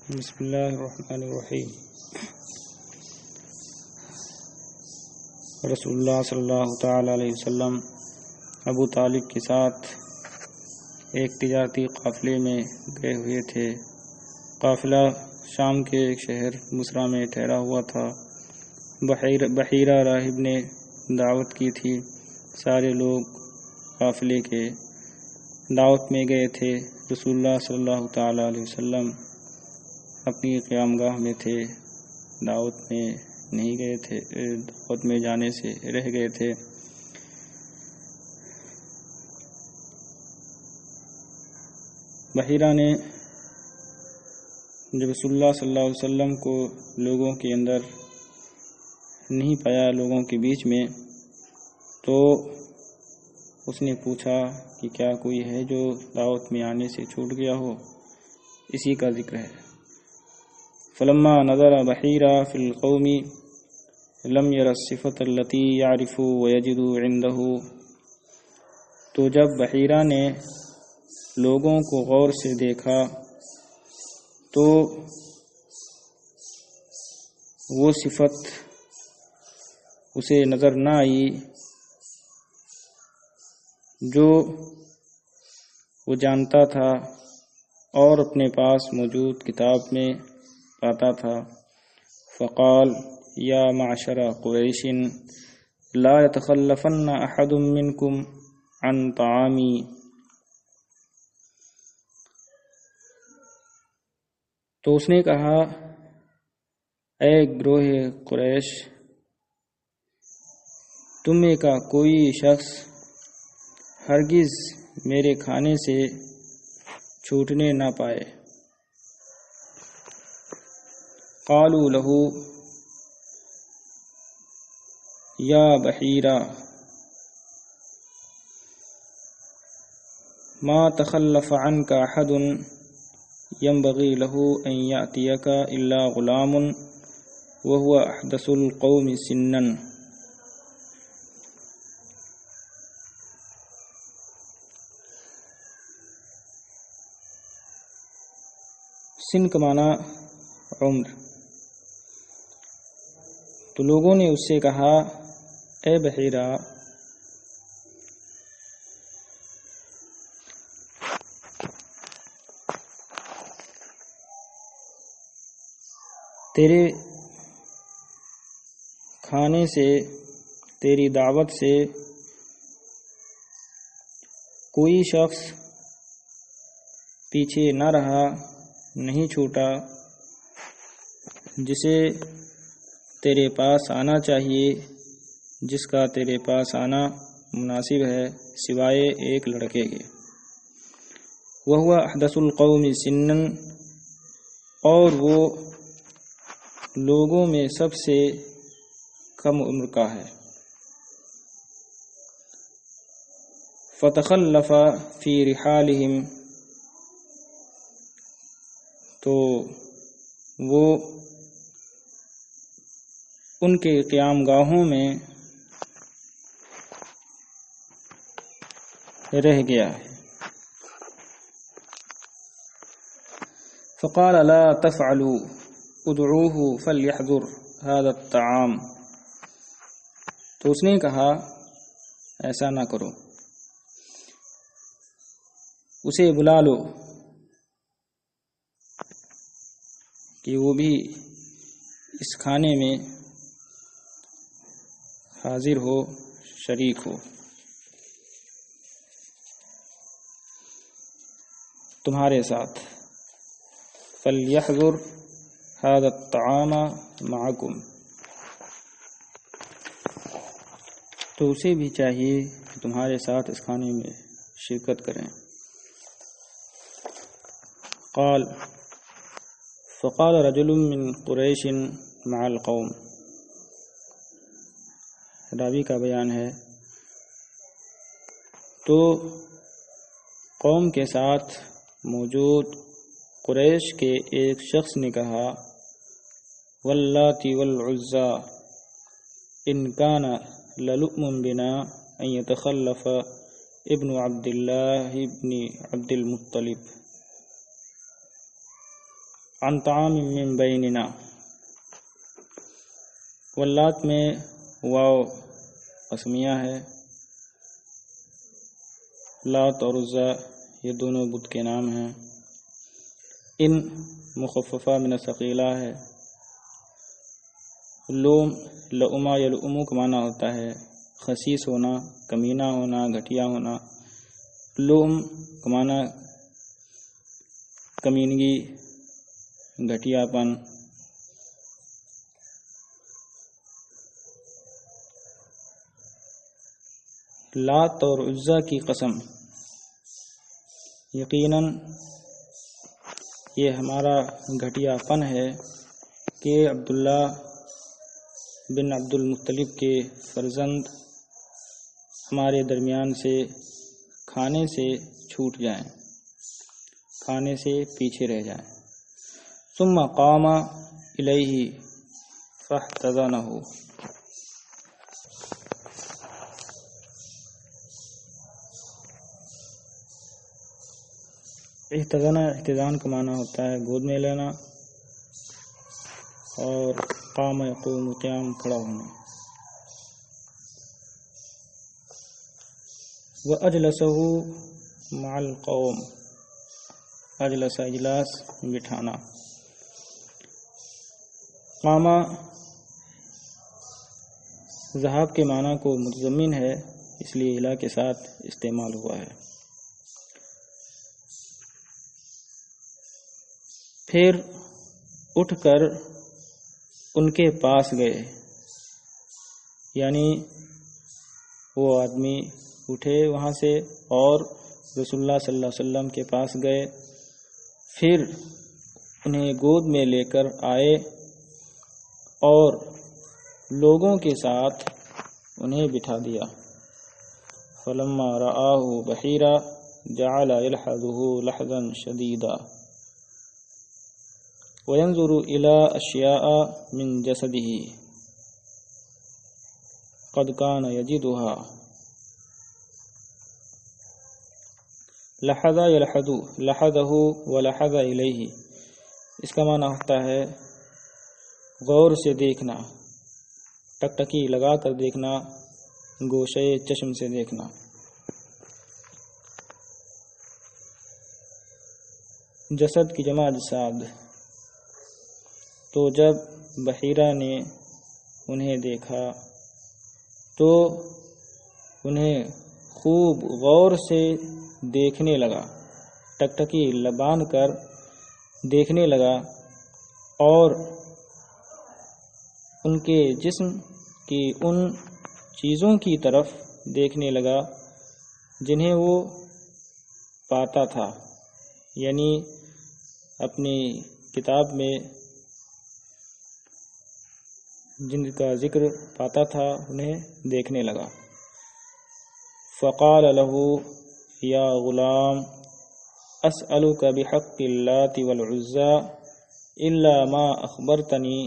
بسم اللہ الرحمن الرحیم۔ رسول اللہ صلی اللہ تعالی علیہ وسلم ابو طالب کے ساتھ ایک تجارتی قافلے میں گئے ہوئے تھے۔ قافلہ شام کے ایک شہر مصرع میں ٹھہرا ہوا تھا۔ بحیرہ راہب نے دعوت کی تھی۔ سارے لوگ قافلے کے دعوت میں گئے تھے۔ رسول اللہ صلی اللہ تعالی علیہ وسلم اپنی قیام گاہ میں تھے، دعوت میں نہیں گئے تھے، دعوت میں جانے سے رہ گئے تھے۔ بحیرہ نے جب رسول اللہ صلی اللہ علیہ وسلم کو لوگوں کے اندر نہیں پایا، لوگوں کے بیچ میں، تو اس نے پوچھا کہ کیا کوئی ہے جو دعوت میں آنے سے چھوٹ گیا ہو؟ اسی کا ذکر ہے۔ فلما نظر بحیرہ فی القوم لم یر الصفۃ التی یعرف ویجد عنده، تو جب بحیرہ نے لوگوں کو غور سے دیکھا تو وہ صفت اسے نظر نہ آئی جو وہ جانتا تھا اور اپنے پاس موجود کتاب میں پاتا تھا۔ فقال یا معشر قریش لا يتخلفن احد منکم عن طعامی، تو اس نے کہا اے گروہ قریش، تم میں کا کوئی شخص ہرگز میرے کھانے سے چھوٹنے نہ پائے۔ قالوا له یا بحیرہ ما تخلف عنك احد ينبغي له ان يأتيك الا غلام وهو احدث القوم سنا۔ سن کا معنی عمر۔ تو لوگوں نے اس سے کہا اے بحیرہ، تیرے کھانے سے، تیری دعوت سے کوئی شخص پیچھے نہ رہا، نہیں چھوٹا، جسے تیرے پاس آنا چاہیے، جس کا تیرے پاس آنا مناسب ہے، سوائے ایک لڑکے کے۔ وَهُوَ أَحْدَثُ الْقَوْمِ سِنًّا، اور وہ لوگوں میں سب سے کم عمر کا ہے۔ فَتَخَلَّفَ فِي رِحَالِهِمْ، تو وہ ان کے قیام گاہوں میں رہ گیا ہے۔ فقال لا تفعلوا ادعوه فليحضر هذا الطعام، تو اس نے کہا ایسا نہ کرو، اسے بلا لو کہ وہ بھی اس کھانے میں حاضر ہو، شریک ہو۔ تمہارے ساتھ فَلْيَحْضُرْ هَذَا الطَّعَامَ مَعَكُمْ، تو اسے بھی چاہیے کہ تمہارے ساتھ اس کھانے میں شرکت کریں۔ فقال رجل من قریش مع القوم، راوی کا بیان ہے، تو قوم کے ساتھ موجود قریش کے ایک شخص نے کہا واللات والعزى ان كان للؤم بنا ان يتخلف ابن عبد الله ابن عبد المطلب، عن طعام من بیننا، واللات میں واو قسمیہ ہے، لات اور عزا یہ دونوں بت کے نام ہیں، ان مخففہ من ثقیلہ ہے، لوم لؤما یلؤمو کا معنی ہوتا ہے خسیس ہونا، کمینہ ہونا، گھٹیا ہونا، لوم کا معنی کمینگی، گھٹیا پن۔ لات اور عزا کی قسم، یقیناً یہ ہمارا گھٹیا پن ہے کہ عبداللہ بن عبد المطلب کے فرزند ہمارے درمیان سے کھانے سے چھوٹ جائیں، کھانے سے پیچھے رہ جائیں۔ ثم قام الیہ فاحتضنہ، احتضان کا معنی ہوتا ہے گود میں لینا، اور قام یقوم قیام کھڑا ہونا۔ وَأَجْلَسَهُ مَعَ الْقَوْمِ، اجلس اجلاس بٹھانا۔ قام ذہاب کے معنی کو متضمن ہے، اس لیے الا کے ساتھ استعمال ہوا ہے۔ پھر اٹھ کر ان کے پاس گئے، یعنی وہ آدمی اٹھے وہاں سے اور رسول اللہ صلی اللہ علیہ وسلم کے پاس گئے، پھر انہیں گود میں لے کر آئے اور لوگوں کے ساتھ انہیں بٹھا دیا۔ فلما رآہ بحیرا جعل یلحظہ لحظا شدیدا وینظر الی اشیاء من جسدہ قد کان یجدها۔ لحظ یلحظ، لحظہ ولحظ الیہ، اس کا معنی ہوتا ہے غور سے دیکھنا، ٹکٹکی لگا کر دیکھنا، گوشے چشم سے دیکھنا۔ جسد کی جمع اجساد۔ تو جب بحیرہ نے انہیں دیکھا تو انہیں خوب غور سے دیکھنے لگا، ٹکٹکی باندھ کر دیکھنے لگا، اور ان کے جسم کی ان چیزوں کی طرف دیکھنے لگا جنہیں وہ پاتا تھا، یعنی اپنی کتاب میں جن کا ذکر پاتا تھا انہیں دیکھنے لگا۔ فقال له یا غلام اسألک بحق اللات والعزى الا ما اخبرتنی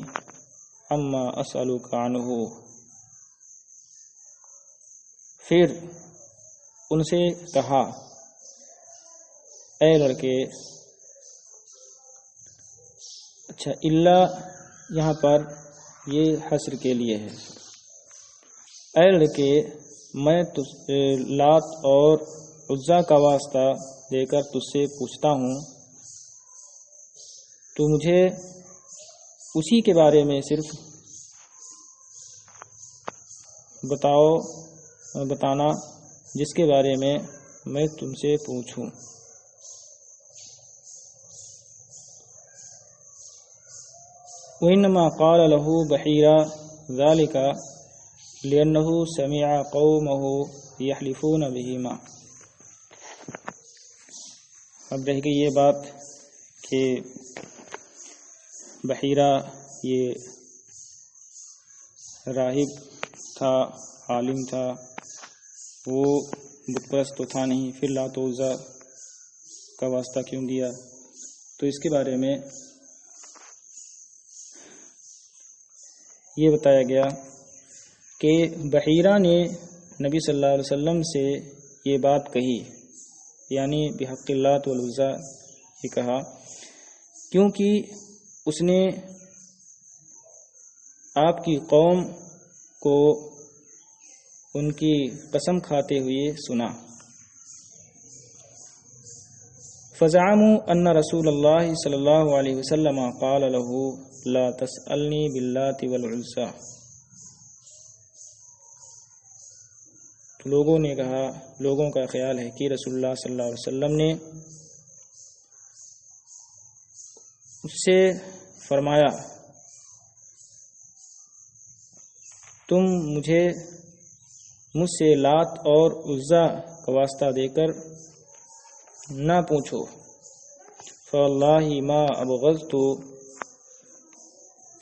عما اسألک عنہ۔ پھر ان سے کہا، اے لڑکے، اچھا اللہ یہاں پر یہ حصر کے لیے ہے، اے لڑکے میں لات اور عزا کا واسطہ دے کر تجھ سے پوچھتا ہوں، تو مجھے اسی کے بارے میں صرف بتانا جس کے بارے میں میں تم سے پوچھوں۔ وَإِنَّمَا قَالَ لَهُ بَحِيرَةٌ ذَلِكَ لِأَنَّهُ سَمِعَ قَوْمَهُ يَحْلِفُونَ بِهِمَا۔ اب رہ گئی یہ بات کہ بحیرہ یہ راہب تھا، عالم تھا، وہ بت پرست تو تھا نہیں، پھر لات و عزا کا واسطہ کیوں دیا؟ تو اس کے بارے میں یہ بتایا گیا کہ بحیرہ نے نبی صلی اللہ علیہ وسلم سے یہ بات کہی، یعنی بحق اللات والعزا یہ کہا کیونکہ اس نے آپ کی قوم کو ان کی قسم کھاتے ہوئے سنا۔ فزعموا ان رسول اللہ صلی اللہ علیہ وسلم قال له لا تسألنی باللات والعزى، تو لوگوں کا خیال ہے کہ رسول اللہ صلی اللہ علیہ وسلم نے اس سے فرمایا تم مجھ سے لات اور عزا کا واسطہ دے کر نہ پوچھو۔ فواللہ ما ابغضت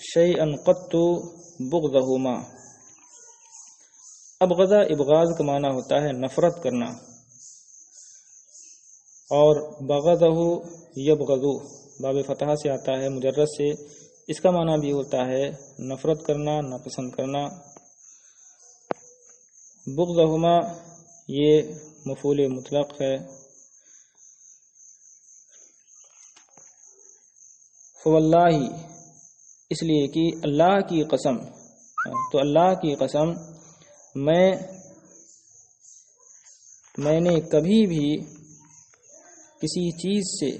شیئا قط بغضہما۔ ابغضا ابغاض کا معنی ہوتا ہے نفرت کرنا، اور بغضہ یبغض باب فتحہ سے آتا ہے مجرد سے، اس کا معنی بھی ہوتا ہے نفرت کرنا، ناپسند کرنا۔ بغضہما یہ مفعول مطلق ہے۔ فواللہ اس لیے کہ اللہ کی قسم، تو اللہ کی قسم میں نے کبھی بھی کسی چیز سے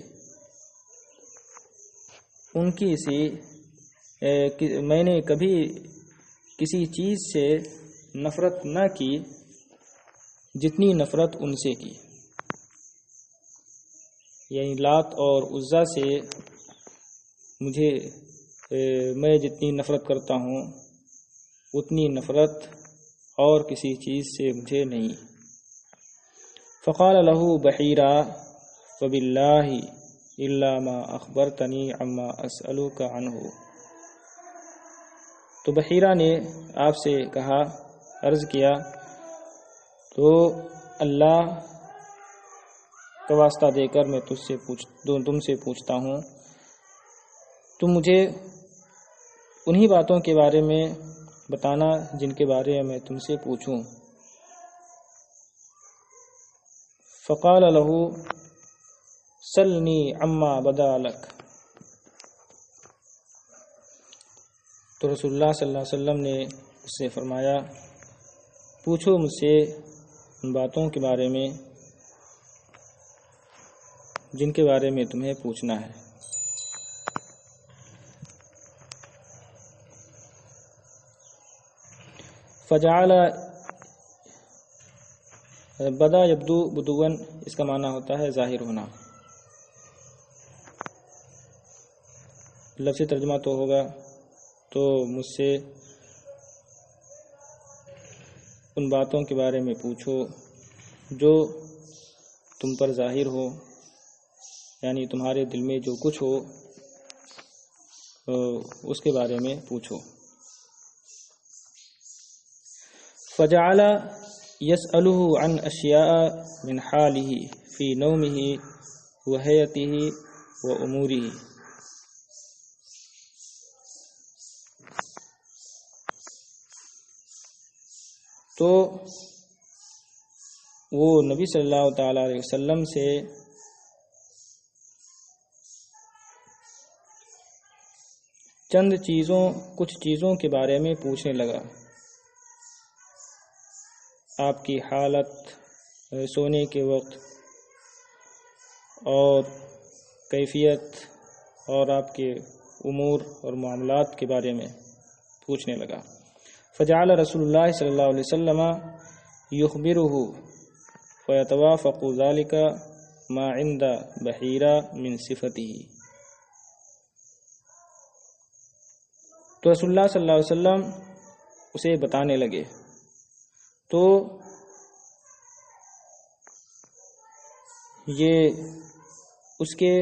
میں نے کبھی کسی چیز سے نفرت نہ کی جتنی نفرت ان سے کی، یعنی لات اور عزا سے میں جتنی نفرت کرتا ہوں اتنی نفرت اور کسی چیز سے مجھے نہیں۔ فقال له بحیرہ فباللہ الا ما اخبرتنی عما اسألک عنہ، تو بحیرہ نے آپ سے کہا، عرض کیا تو اللہ کا واسطہ دے کر میں تم سے پوچھتا ہوں، تم مجھے انہی باتوں کے بارے میں بتانا جن کے بارے میں تم سے پوچھوں۔ فقال له سلنی عما بدا لک، تو رسول اللہ صلی اللہ علیہ وسلم نے اس سے فرمایا پوچھو مجھ سے ان باتوں کے بارے میں جن کے بارے میں تمہیں پوچھنا ہے۔ فجعل بدا یبدو بدون، اس کا معنی ہوتا ہے ظاہر ہونا۔ لفظی ترجمہ تو ہوگا، تو مجھ سے ان باتوں کے بارے میں پوچھو جو تم پر ظاہر ہو، یعنی تمہارے دل میں جو کچھ ہو اس کے بارے میں پوچھو۔ فجعل يسأله عن اشیاء من حاله في نومه وهيئته واموره، تو وہ نبی صلی اللہ تعالی علیہ وسلم سے کچھ چیزوں کے بارے میں پوچھنے لگا، آپ کی حالت سونے کے وقت اور کیفیت اور آپ کے امور اور معاملات کے بارے میں پوچھنے لگا۔ فجعل رسول اللہ صلی اللہ علیہ وسلم یخبرہ فیتوافق ذلک ما عند بحیرہ من صفتہ، تو رسول اللہ صلی اللہ علیہ وسلم اسے بتانے لگے، تو یہ اس کے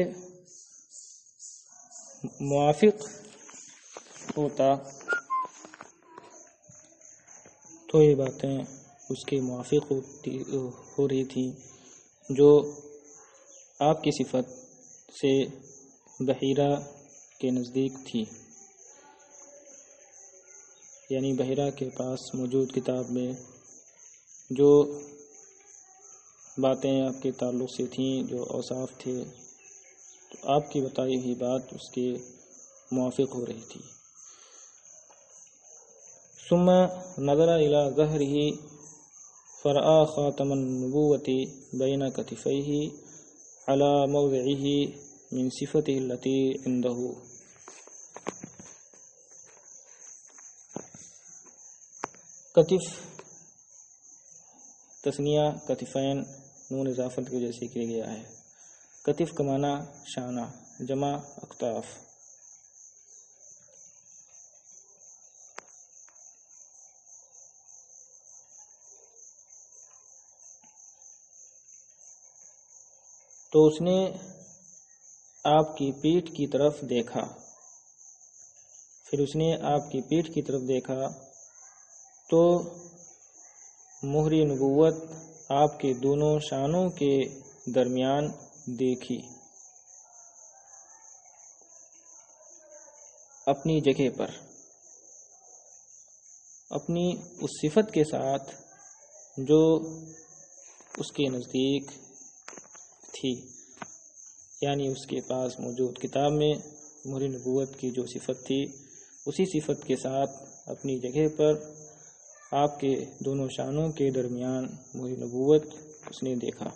موافق ہوتا، تو یہ باتیں اس کے موافق ہو رہی تھی جو آپ کی صفت سے بحیرہ کے نزدیک تھی، یعنی بحیرہ کے پاس موجود کتاب میں جو باتیں آپ کے تعلق سے تھیں، جو اوصاف تھے، تو آپ کی بتائی ہوئی بات اس کے موافق ہو رہی تھی۔ ثم نظر الى ظهره فرأى خاتم النبوة بين كتفيه على موضعه من صفته التي عنده۔ کتف تثنیہ کتفین نون اضافت کی وجہ سے کیا گیا ہے۔ کتف کا معنی شانہ، جمع اکتاف۔ تو اس نے آپ کی پیٹھ کی طرف دیکھا، پھر اس نے آپ کی پیٹھ کی طرف دیکھا تو مہر نبوت آپ کے دونوں شانوں کے درمیان دیکھی، اپنی جگہ پر، اپنی اس صفت کے ساتھ جو اس کے نزدیک تھی، یعنی اس کے پاس موجود کتاب میں مہر نبوت کی جو صفت تھی اسی صفت کے ساتھ اپنی جگہ پر آپ کے دونوں شانوں کے درمیان مہر نبوت اس نے دیکھا۔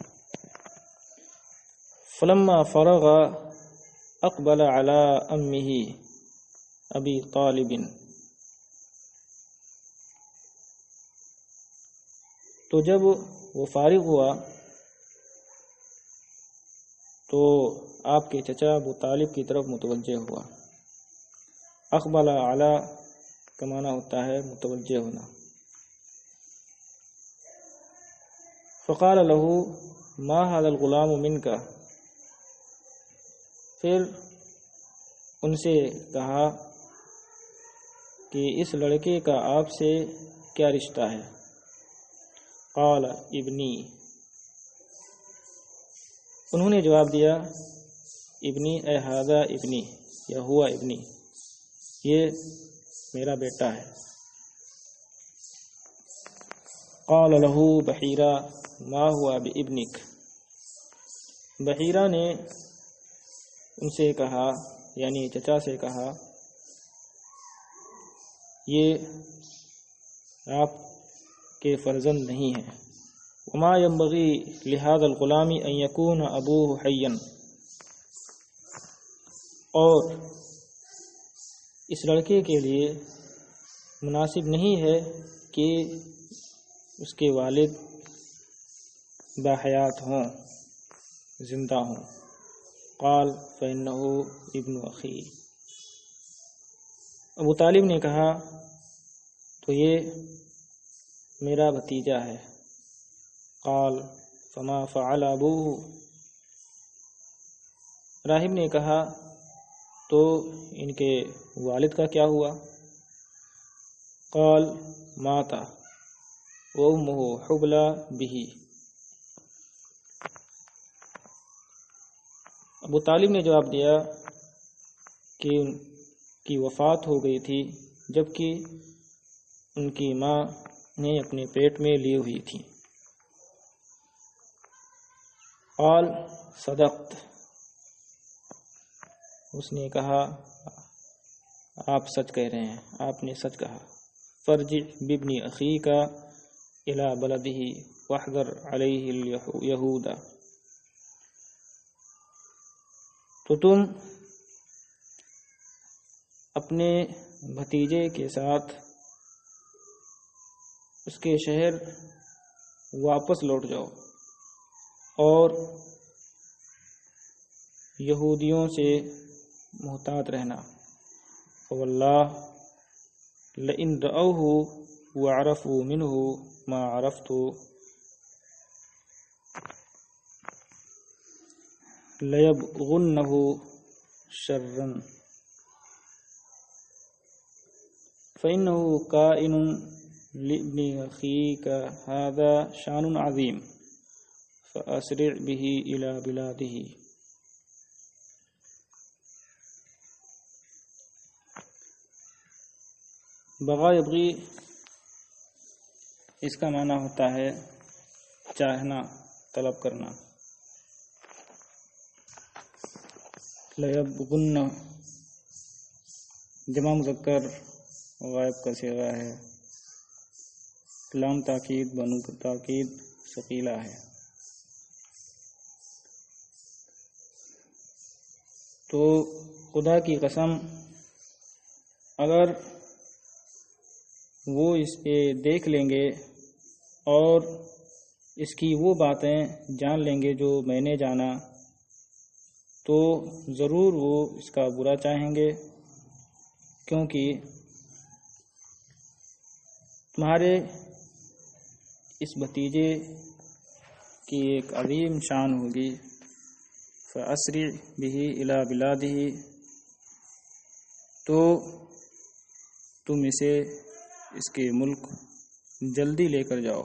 فلما فرغ اقبل على امه ابی طالب، تو جب وہ فارغ ہوا تو آپ کے چچا ابو طالب کی طرف متوجہ ہوا۔ اقبل علی کا معنی ہوتا ہے متوجہ ہونا۔ فقال له ما هذا الغلام منك، پھر ان سے کہا کہ اس لڑکے کا آپ سے کیا رشتہ ہے؟ قال ابنی، انہوں نے جواب دیا ابنی اے ھذا ابنی، یا ہوا ابنی، یہ میرا بیٹا ہے۔ قال له بحیرہ ما ہوا بابنک، بحیرہ نے ان سے کہا، یعنی چچا سے کہا، یہ آپ کے فرزند نہیں ہیں۔ وما ينبغي لهذا الغلام ان يكون ابوه حيا، اور اس لڑکے کے لیے مناسب نہیں ہے کہ اس کے والد باحیات ہوں، زندہ ہوں۔ قال فإنه ابن اخی، ابو طالب نے کہا تو یہ میرا بھتیجا ہے۔ قال فما فعل ابوه، راہب نے کہا تو ان کے والد کا کیا ہوا؟ قال مات وامه حبلى به، ابو طالب نے جواب دیا کہ ان کی وفات ہو گئی تھی جبکہ ان کی ماں نے اپنے پیٹ میں لی ہوئی تھی۔ قال صدقت، اس نے کہا آپ سچ کہہ رہے ہیں، آپ نے سچ کہا۔ فرجع بابن اخیک الی بلدہ واحذر علیہ الیہود، تو تم اپنے بھتیجے کے ساتھ اس کے شہر واپس لوٹ جاؤ اور یہودیوں سے محتاط رہنا۔ فواللہ لئن رأوہ وعرفوا منہ ما عرفت لیبغنہ شرا فإنہ کائن لابن اخیک ھذا شان عظیم فأسرع به إلى بلاده۔ بغا یبغی اس کا معنی ہوتا ہے چاہنا، طلب کرنا۔ لیبغن جمع مذکر غائب کا صیغہ ہے، لام تاکید بنو تاکید ثقیلہ ہے۔ تو خدا کی قسم اگر وہ اس پہ دیکھ لیں گے اور اس کی وہ باتیں جان لیں گے جو میں نے جانا، تو ضرور وہ اس کا برا چاہیں گے، کیونکہ تمہارے اس بھتیجے کی ایک عظیم شان ہوگی۔ فَأَسْرِعْ بِهِ إِلَى بِلَادِهِ، تو تم اسے اس کے ملک جلدی لے کر جاؤ۔